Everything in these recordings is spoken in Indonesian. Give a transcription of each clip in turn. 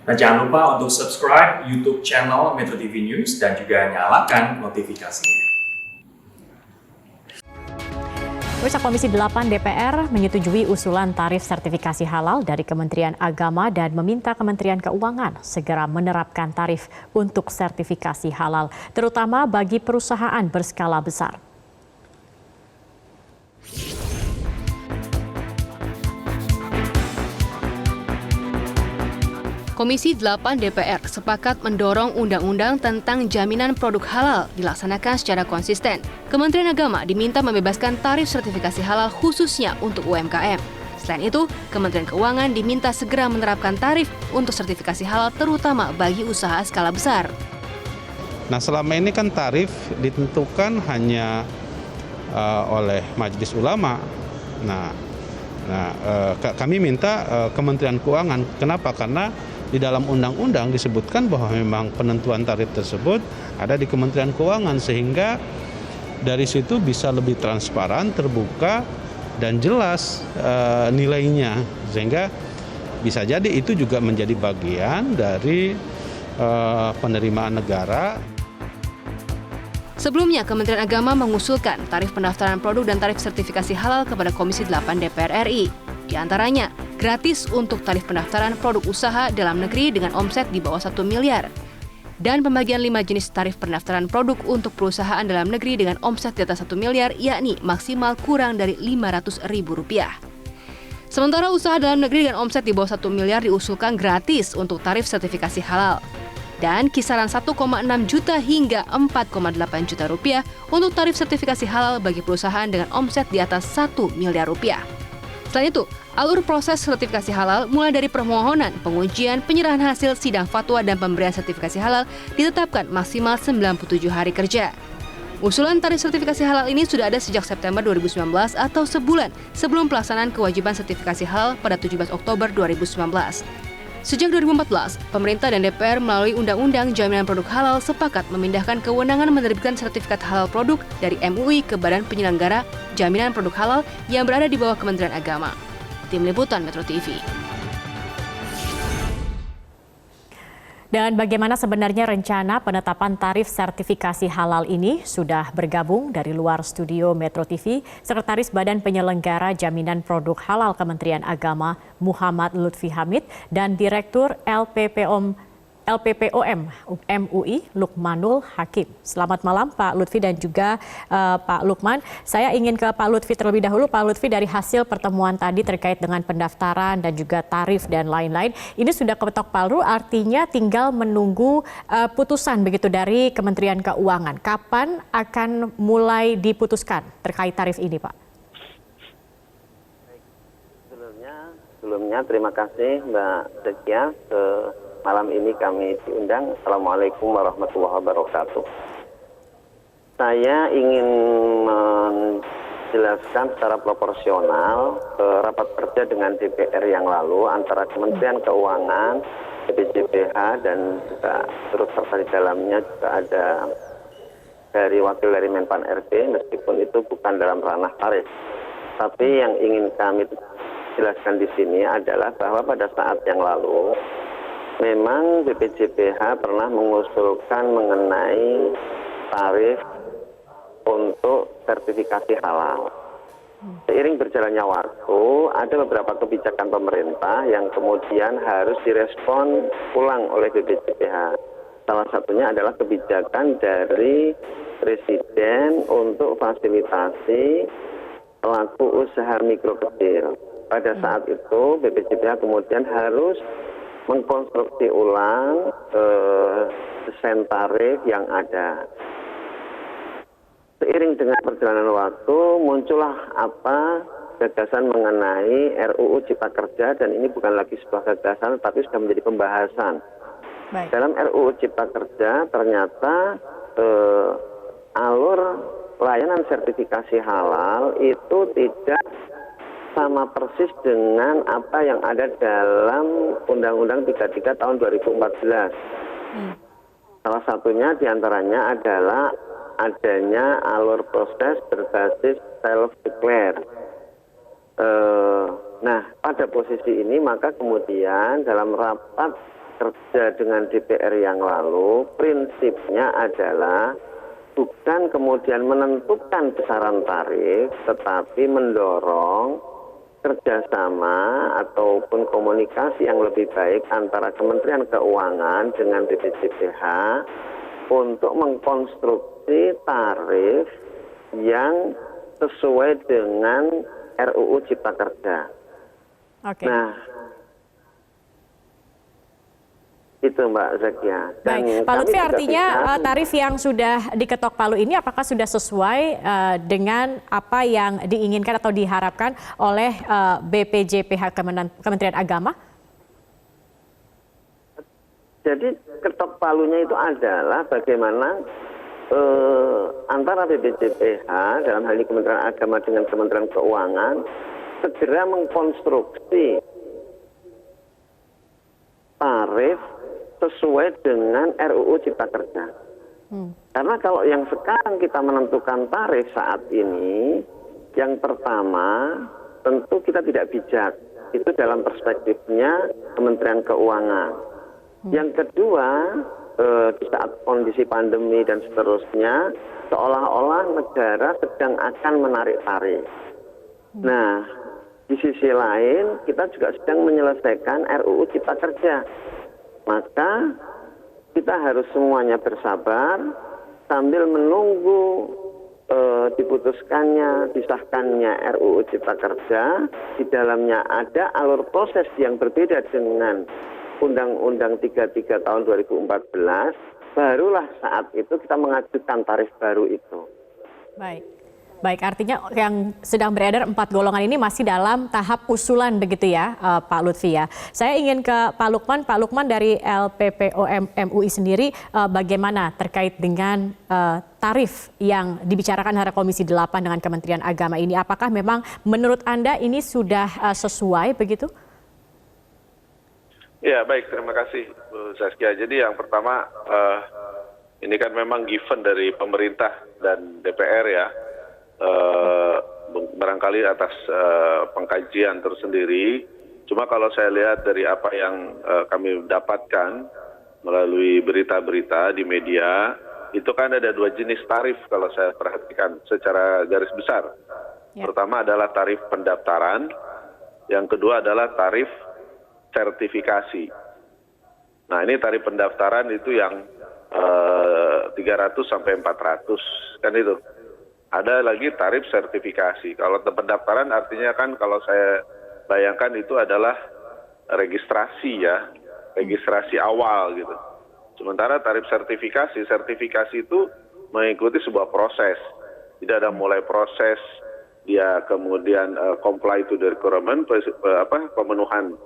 Dan jangan lupa untuk subscribe YouTube channel Metro TV News dan juga nyalakan notifikasinya. Pemirsa, Komisi 8 DPR menyetujui usulan tarif sertifikasi halal dari Kementerian Agama dan meminta Kementerian Keuangan segera menerapkan tarif untuk sertifikasi halal, terutama bagi perusahaan berskala besar. Komisi 8 DPR sepakat mendorong undang-undang tentang jaminan produk halal dilaksanakan secara konsisten. Kementerian Agama diminta membebaskan tarif sertifikasi halal khususnya untuk UMKM. Selain itu, Kementerian Keuangan diminta segera menerapkan tarif untuk sertifikasi halal terutama bagi usaha skala besar. Nah, selama ini kan tarif ditentukan hanya oleh Majelis Ulama. Kami minta Kementerian Keuangan. Kenapa? Karena di dalam undang-undang disebutkan bahwa memang penentuan tarif tersebut ada di Kementerian Keuangan, sehingga dari situ bisa lebih transparan, terbuka, dan jelas nilainya, sehingga bisa jadi itu juga menjadi bagian dari penerimaan negara. Sebelumnya, Kementerian Agama mengusulkan tarif pendaftaran produk dan tarif sertifikasi halal kepada Komisi 8 DPR RI. Di antaranya, gratis untuk tarif pendaftaran produk usaha dalam negeri dengan omset di bawah 1 miliar. Dan pembagian 5 jenis tarif pendaftaran produk untuk perusahaan dalam negeri dengan omset di atas 1 miliar, yakni maksimal kurang dari Rp500.000. Sementara usaha dalam negeri dengan omset di bawah 1 miliar diusulkan gratis untuk tarif sertifikasi halal. Dan kisaran 1,6 juta hingga 4,8 juta rupiah untuk tarif sertifikasi halal bagi perusahaan dengan omset di atas 1 miliar rupiah. Selain itu, alur proses sertifikasi halal mulai dari permohonan, pengujian, penyerahan hasil sidang fatwa dan pemberian sertifikasi halal ditetapkan maksimal 97 hari kerja. Usulan tarif sertifikasi halal ini sudah ada sejak September 2019 atau sebulan sebelum pelaksanaan kewajiban sertifikasi halal pada 17 Oktober 2019. Sejak 2014, pemerintah dan DPR melalui Undang-Undang Jaminan Produk Halal sepakat memindahkan kewenangan menerbitkan sertifikat halal produk dari MUI ke Badan Penyelenggara Jaminan Produk Halal yang berada di bawah Kementerian Agama. Tim Liputan Metro TV. Dan bagaimana sebenarnya rencana penetapan tarif sertifikasi halal ini? Sudah bergabung dari luar studio Metro TV, Sekretaris Badan Penyelenggara Jaminan Produk Halal Kementerian Agama Muhammad Lutfi Hamid dan Direktur LPPOM MUI Lukmanul Hakim. Selamat malam Pak Lutfi dan juga Pak Lukman. Saya ingin ke Pak Lutfi terlebih dahulu. Pak Lutfi, dari hasil pertemuan tadi terkait dengan pendaftaran dan juga tarif dan lain-lain, ini sudah ketok palu, artinya tinggal menunggu putusan begitu dari Kementerian Keuangan. Kapan akan mulai diputuskan terkait tarif ini, Pak? Sebelumnya terima kasih Mbak Zekia. Malam ini kami diundang. Assalamualaikum warahmatullahi wabarakatuh. Saya ingin menjelaskan secara proporsional rapat kerja dengan DPR yang lalu antara Kementerian Keuangan, BPJPH, dan juga turut serta di dalamnya juga ada dari wakil dari Menpan RB, meskipun itu bukan dalam ranah tarif. Tapi yang ingin kami jelaskan di sini adalah bahwa pada saat yang lalu memang BPJPH pernah mengusulkan mengenai tarif untuk sertifikasi halal. Seiring berjalannya waktu, ada beberapa kebijakan pemerintah yang kemudian harus direspon ulang oleh BPJPH. Salah satunya adalah kebijakan dari Presiden untuk fasilitasi pelaku usaha mikro kecil. Pada saat itu BPJPH kemudian harus mengkonstruksi ulang desain tarif yang ada. Seiring dengan perjalanan waktu muncullah gagasan mengenai RUU Cipta Kerja, dan ini bukan lagi sebuah gagasan tapi sudah menjadi pembahasan. Baik. Dalam RUU Cipta Kerja ternyata alur layanan sertifikasi halal itu tidak sama persis dengan apa yang ada dalam Undang-Undang 33 tahun 2014. Salah satunya diantaranya adalah adanya alur proses berbasis self-declare. Nah, pada posisi ini maka kemudian dalam rapat kerja dengan DPR yang lalu, prinsipnya adalah bukan kemudian menentukan besaran tarif, tetapi mendorong kerjasama ataupun komunikasi yang lebih baik antara Kementerian Keuangan dengan BPJPH untuk mengkonstruksi tarif yang sesuai dengan RUU Cipta Kerja. Oke. Nah, itu Mbak Zakia. Baik, Pak Lutfi, artinya tarif yang sudah diketok palu ini apakah sudah sesuai dengan apa yang diinginkan atau diharapkan oleh BPJPH Kementerian Agama? Jadi ketok palunya itu adalah bagaimana antara BPJPH dalam hal ini Kementerian Agama dengan Kementerian Keuangan segera mengkonstruksi tarif sesuai dengan RUU Cipta Kerja. Karena kalau yang sekarang kita menentukan tarif saat ini, yang pertama tentu kita tidak bijak. Itu dalam perspektifnya Kementerian Keuangan. Yang kedua, di saat kondisi pandemi dan seterusnya, seolah-olah negara sedang akan menarik tarif. Nah, di sisi lain kita juga sedang menyelesaikan RUU Cipta Kerja. Maka kita harus semuanya bersabar sambil menunggu diputuskannya, disahkannya RUU Cipta Kerja. Di dalamnya ada alur proses yang berbeda dengan Undang-Undang 33 tahun 2014. Barulah saat itu kita mengajukan tarif baru itu. Baik, artinya yang sedang beredar 4 golongan ini masih dalam tahap usulan begitu ya, Pak Lutfi ya. Saya ingin ke Pak Lukman. Pak Lukman, dari LPPOM MUI sendiri bagaimana terkait dengan tarif yang dibicarakan antara Komisi 8 dengan Kementerian Agama ini? Apakah memang menurut Anda ini sudah sesuai begitu? Ya, baik, terima kasih Bu Zaskia. Jadi yang pertama, ini kan memang given dari pemerintah dan DPR ya. Barangkali atas pengkajian tersendiri. Cuma kalau saya lihat dari apa yang kami dapatkan melalui berita-berita di media, itu kan ada 2 jenis tarif kalau saya perhatikan secara garis besar. Ya. Pertama adalah tarif pendaftaran, yang kedua adalah tarif sertifikasi. Nah, ini tarif pendaftaran itu yang 300 sampai 400 kan itu. Ada lagi tarif sertifikasi. Kalau pendaftaran artinya kan kalau saya bayangkan itu adalah registrasi ya, registrasi awal gitu. Sementara tarif sertifikasi itu mengikuti sebuah proses. Tidak ada mulai proses, dia kemudian comply to the requirement, pemenuhan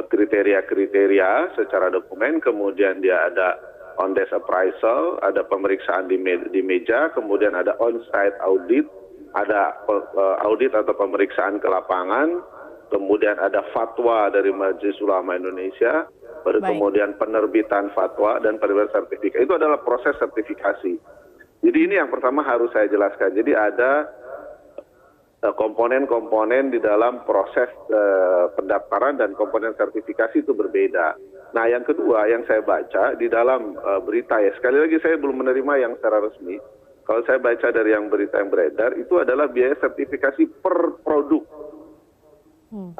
kriteria-kriteria secara dokumen, kemudian dia ada on-desk appraisal, ada pemeriksaan di meja, kemudian ada on-site audit, ada audit atau pemeriksaan ke lapangan, kemudian ada fatwa dari Majelis Ulama Indonesia, baru kemudian penerbitan fatwa dan penerbitan sertifikat. Itu adalah proses sertifikasi. Jadi ini yang pertama harus saya jelaskan. Jadi ada komponen-komponen di dalam proses pendaftaran dan komponen sertifikasi itu berbeda. Nah, yang kedua yang saya baca di dalam berita ya, sekali lagi saya belum menerima yang secara resmi. Kalau saya baca dari yang berita yang beredar, itu adalah biaya sertifikasi per produk.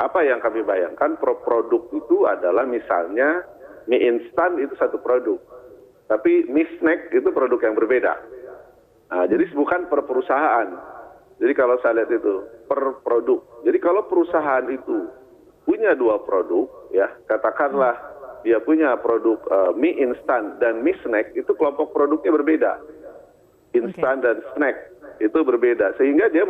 Apa yang kami bayangkan, per produk itu adalah misalnya mie instan itu satu produk. Tapi mie snack itu produk yang berbeda. Nah, jadi bukan per perusahaan. Jadi kalau saya lihat itu per produk. Jadi kalau perusahaan itu punya 2 produk, ya katakanlah dia punya produk mie instan dan mie snack, itu kelompok produknya berbeda. Instan dan snack itu berbeda, sehingga dia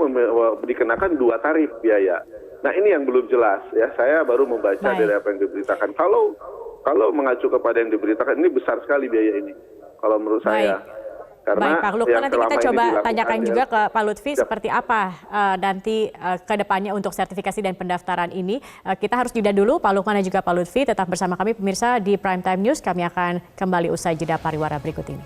dikenakan 2 tarif biaya. Nah, ini yang belum jelas ya. Saya baru membaca dari apa yang diberitakan. Kalau mengacu kepada yang diberitakan, ini besar sekali biaya ini. Kalau menurut saya. Karena Pak Lukman, nanti kita coba tanyakan juga ke Pak Lutfi seperti apa nanti ke depannya untuk sertifikasi dan pendaftaran ini. Kita harus jeda dulu, Pak Lukman dan juga Pak Lutfi. Tetap bersama kami pemirsa di Prime Time News. Kami akan kembali usai jeda pariwara berikut ini.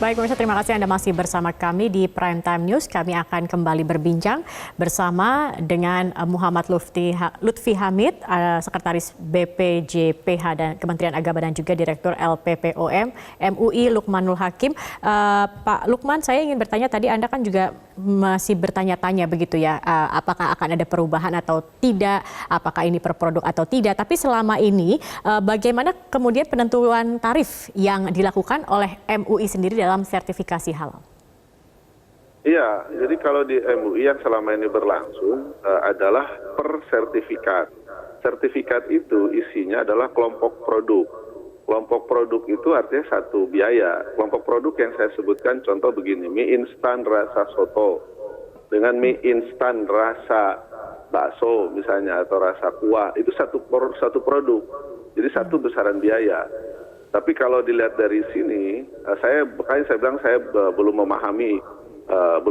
Baik, pemirsa, terima kasih Anda masih bersama kami di Prime Time News. Kami akan kembali berbincang bersama dengan Muhammad Lutfi Hamid, Sekretaris BPJPH dan Kementerian Agama dan juga Direktur LPPOM MUI Lukmanul Hakim. Pak Lukman, saya ingin bertanya, tadi Anda kan juga masih bertanya-tanya begitu ya, apakah akan ada perubahan atau tidak, apakah ini per produk atau tidak. Tapi selama ini bagaimana kemudian penentuan tarif yang dilakukan oleh MUI sendiri dalam sertifikasi halal? Iya, jadi kalau di MUI yang selama ini berlangsung adalah per sertifikat. Sertifikat itu isinya adalah kelompok produk. Kelompok produk itu artinya satu biaya. Kelompok produk yang saya sebutkan contoh begini, mie instan rasa soto dengan mie instan rasa bakso misalnya atau rasa kuah, itu satu produk. Jadi satu besaran biaya. Tapi kalau dilihat dari sini, saya bilang saya belum memahami,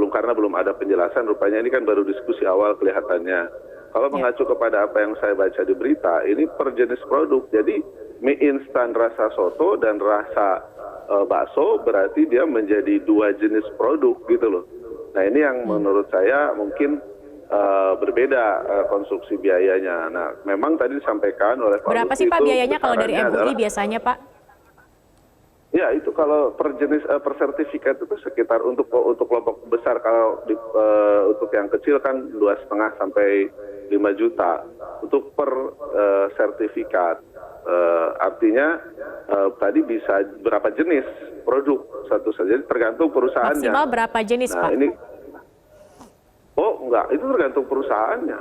karena belum ada penjelasan. Rupanya ini kan baru diskusi awal kelihatannya. Kalau mengacu kepada apa yang saya baca di berita, ini per jenis produk. Jadi mie instan rasa soto dan rasa bakso berarti dia menjadi dua jenis produk gitu loh. Nah ini yang menurut saya mungkin berbeda konstruksi biayanya. Nah memang tadi disampaikan oleh Pak Berapa sih Pak biayanya kalau dari MUI biasanya Pak? Ya itu kalau per jenis per sertifikat itu sekitar untuk kelompok besar, kalau untuk yang kecil kan 2,5 sampai 5 juta untuk per sertifikat. Artinya tadi bisa berapa jenis produk satu saja, tergantung perusahaannya. Maksimal berapa jenis Pak? Ini enggak, itu tergantung perusahaannya.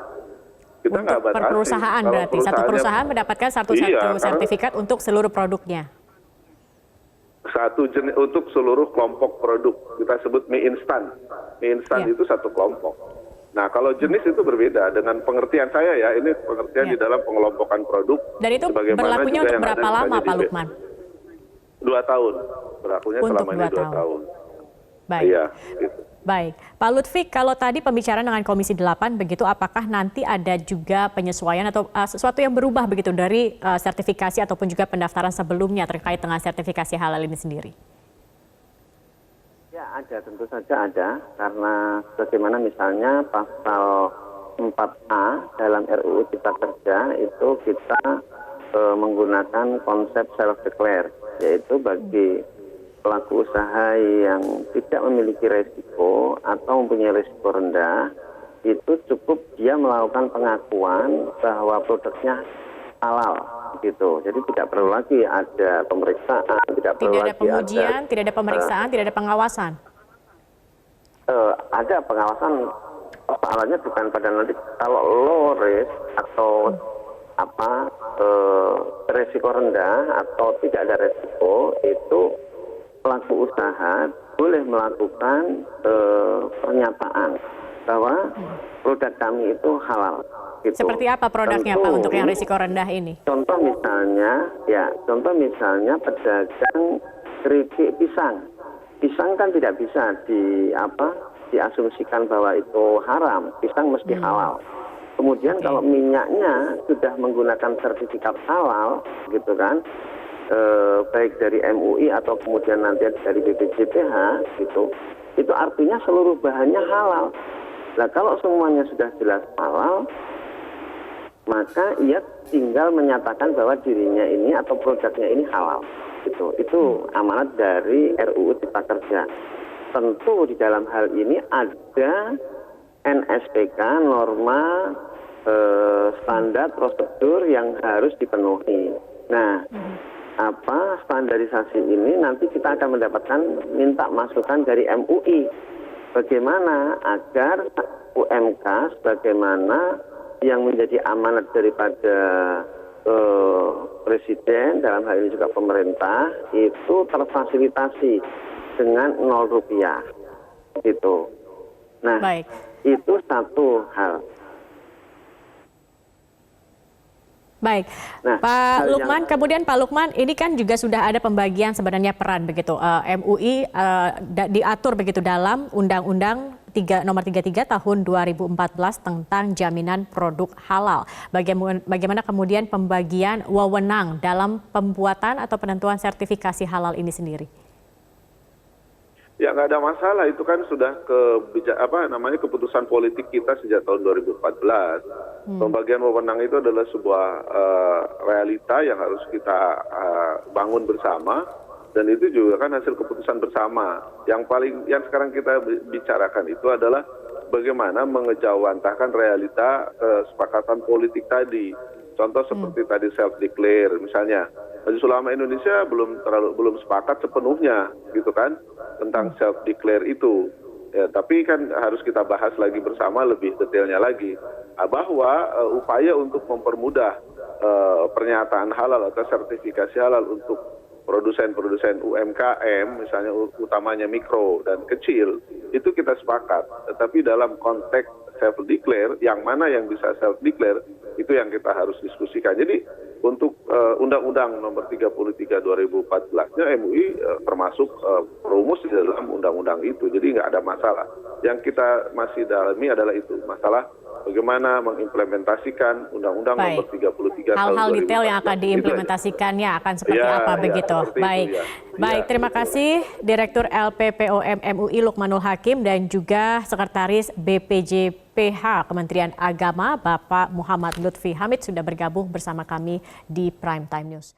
Kita untuk per perusahaan berarti satu perusahaan mendapatkan satu sertifikat untuk seluruh produknya. Satu jenis untuk seluruh kelompok produk, kita sebut mie instan. Mie instan itu satu kelompok. Nah kalau jenis itu berbeda dengan pengertian saya ya, ini pengertian di dalam pengelompokan produk. Dan itu berlakunya untuk berapa lama Pak Lukman? 2 tahun, berlakunya untuk selama ini 2 tahun. Baik. Iya, gitu. Baik, Pak Lutfi, kalau tadi pembicaraan dengan Komisi 8 begitu, apakah nanti ada juga penyesuaian atau sesuatu yang berubah begitu dari sertifikasi ataupun juga pendaftaran sebelumnya terkait dengan sertifikasi halal ini sendiri? Ya ada, tentu saja ada, karena bagaimana misalnya pasal 4A dalam RUU Cipta Kerja itu kita menggunakan konsep self-declare, yaitu bagi pelaku usaha yang tidak memiliki resiko atau mempunyai resiko rendah, itu cukup dia melakukan pengakuan bahwa produknya halal gitu. Jadi tidak perlu lagi ada pemeriksaan, tidak perlu ada lagi pengujian, tidak ada pemeriksaan, tidak ada pengawasan. Ada pengawasan, soalnya bukan pada nanti kalau low risk atau resiko rendah atau tidak ada resiko, itu pelaku usaha boleh melakukan pernyataan bahwa produk kami itu halal. Gitu. Seperti apa produknya Pak untuk yang risiko rendah ini? Contoh misalnya pedagang keripik pisang. Pisang kan tidak bisa diasumsikan bahwa itu haram. Pisang mesti halal. Kemudian kalau minyaknya sudah menggunakan sertifikat halal, gitu kan? Baik dari MUI atau kemudian nanti dari BPJPH gitu, itu artinya seluruh bahannya halal. Nah kalau semuanya sudah jelas halal, maka ia tinggal menyatakan bahwa dirinya ini atau produknya ini halal. Gitu. Itu amanat dari RUU Cipta Kerja. Tentu di dalam hal ini ada NSPK, norma standar prosedur yang harus dipenuhi. Nah, standarisasi ini nanti kita akan mendapatkan minta masukan dari MUI bagaimana agar UMK sebagaimana yang menjadi amanat daripada Presiden dalam hal ini juga pemerintah itu terfasilitasi dengan 0 rupiah gitu. Nah, itu satu hal. Baik, nah, Pak Lukman, kemudian Pak Lukman, ini kan juga sudah ada pembagian sebenarnya peran begitu. MUI diatur begitu dalam Undang-Undang Nomor 33 Tahun 2014 tentang jaminan produk halal. Bagaimana kemudian pembagian wewenang dalam pembuatan atau penentuan sertifikasi halal ini sendiri? Ya nggak ada masalah, itu kan sudah keputusan politik kita sejak tahun 2014. Pembagian wewenang itu adalah sebuah realita yang harus kita bangun bersama, dan itu juga kan hasil keputusan bersama. Yang sekarang kita bicarakan itu adalah bagaimana mengejawantahkan realita kesepakatan politik tadi. Contoh seperti tadi self-declare misalnya. Majelis Ulama Indonesia belum sepakat sepenuhnya gitu kan tentang self-declare itu. Ya, tapi kan harus kita bahas lagi bersama lebih detailnya lagi bahwa upaya untuk mempermudah pernyataan halal atau sertifikasi halal untuk produsen-produsen UMKM misalnya utamanya mikro dan kecil itu kita sepakat. Tetapi dalam konteks self-declare, yang mana yang bisa self-declare itu yang kita harus diskusikan. Jadi untuk Undang-Undang Nomor 33 2014-nya MUI termasuk rumus di dalam undang-undang itu. Jadi nggak ada masalah. Yang kita masih dalami adalah itu, masalah bagaimana mengimplementasikan Undang-Undang Nomor 33 hal-hal tahun 2014. detail yang akan diimplementasikannya akan seperti apa begitu. Baik. Itu, ya. Baik, terima kasih Direktur LPPOM MUI Lukmanul Hakim dan juga Sekretaris BPJPH Kementerian Agama Bapak Muhammad Lutfi Hamid sudah bergabung bersama kami di Prime Time News.